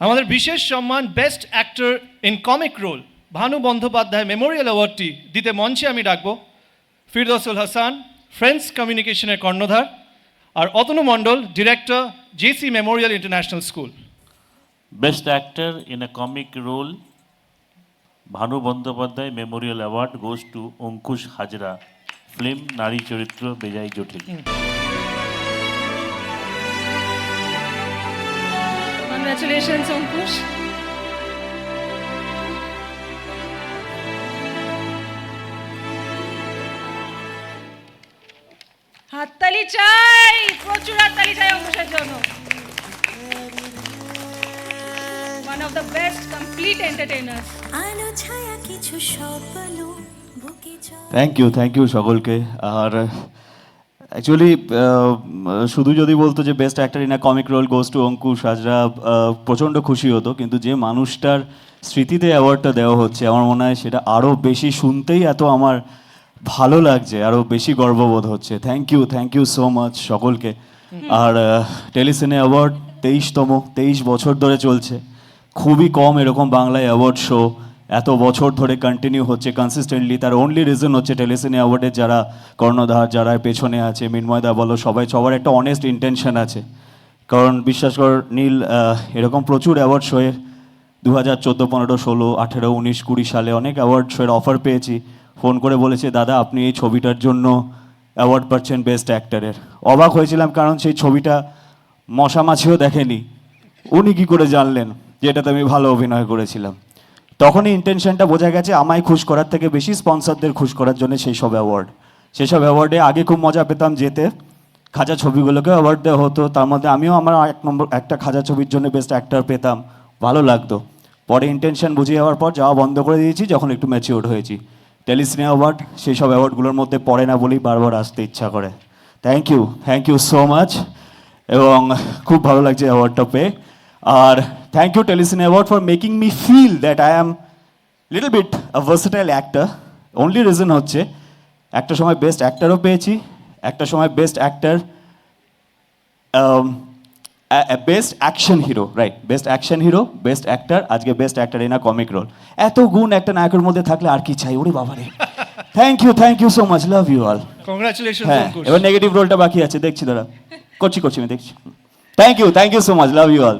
আমাদের বিশেষ সম্মান best actor in comic role Bhanu Bandyopadhyay memorial অ্যাওয়ার্ডটি দিতে মঞ্চে আমি ডাকব ফিরদৌসুল হাসান ফ্রেন্ডস কমিউনিকেশনের কর্ণধার আর Atanu Mondal director JC memorial international school. Best actor in a comic role, Bhanu Bandyopadhyay Memorial Award goes to Ankush Hajra, film Nari Charitra Bejai Jotil. Congratulations, Ankush. হাততালি চাই, প্রচুর হাততালি চাই অঙ্কুশের জন্য। One of the best complete entertainers. Thank you সকলকে। আর actually শুধু যদি বলতো যে best actor in a comic role goes to Ankush Hazra, প্রচণ্ড খুশি হতো, কিন্তু যে মানুষটার স্মৃতিতে অ্যাওয়ার্ডটা দেওয়া হচ্ছে আমার মনে হয় সেটা আরও বেশি শুনতেই এত আমার ভালো লাগছে, আরও বেশি গর্ববোধ হচ্ছে। থ্যাংক ইউ সো মাচ সকলকে। আর টেলিসিনে অ্যাওয়ার্ড 23 বছর ধরে চলছে, খুবই কম এরকম বাংলায় অ্যাওয়ার্ড শো এত বছর ধরে কন্টিনিউ হচ্ছে কনসিস্টেন্টলি। তার অনলি রিজন হচ্ছে টেলিসিনে অ্যাওয়ার্ডের যারা কর্ণধার, যারা পেছনে আছে, মিনময়দা বলো, সবার একটা অনেস্ট ইন্টেনশন আছে। কারণ বিশ্বাস কর নীল, এরকম প্রচুর অ্যাওয়ার্ড শোয়ে 2014, 15, 16, 18, 19, 20 সালে অনেক অ্যাওয়ার্ড শোয়ের অফার পেয়েছি। ফোন করে বলেছে দাদা আপনি এই ছবিটার জন্য অ্যাওয়ার্ড পাচ্ছেন বেস্ট অ্যাক্টরের। অবাক হয়েছিলাম, কারণ সেই ছবিটা মশা মাছিও দেখেনি। উনি কী করে জানলেন যে এটাতে আমি ভালো অভিনয় করেছিলাম? তখনই ইন্টেনশনটা বোঝা গেছে আমায় খুশ করার থেকে বেশি স্পন্সরদের খুশ করার জন্য সেই সব অ্যাওয়ার্ডে আগে খুব মজা পেতাম যেতে। খাঁচা ছবিগুলোকেও অ্যাওয়ার্ড দেওয়া হতো, তার মধ্যে আমিও আমার একটা খাঁচা ছবির জন্য বেস্ট অ্যাক্টর পেতাম, ভালো লাগতো। পরে ইন্টেনশন বুঝে যাওয়ার পর যাওয়া বন্ধ করে দিয়েছি যখন একটু ম্যাচিওর হয়েছি। টেলিসিনে অ্যাওয়ার্ড সেই সব অ্যাওয়ার্ডগুলোর মধ্যে পড়ে না বলেই বারবার আসতে ইচ্ছা করে। থ্যাংক ইউ সো মাচ, এবং খুব ভালো লাগছে অ্যাওয়ার্ডটা পেয়ে। আর thank you Telecine award for making me feel that I am little bit a versatile actor. Only reason হচ্ছে একটা সময় বেস্ট অ্যাক্টরও পেয়েছি, একটা সময় best actor, best action hero, right, best action hero, best actor, আজকে best actor in a comic role. এত গুণ একটা নায়কের মধ্যে থাকলে আর কি চাই? ওরে বাবারে, thank you so much, love you all. Congratulation. হ্যাঁ, এবার নেগেটিভ রোলটা বাকি আছে, দেখছি দাঁড়া, করছি আমি দেখছি। Thank you so much, love you all.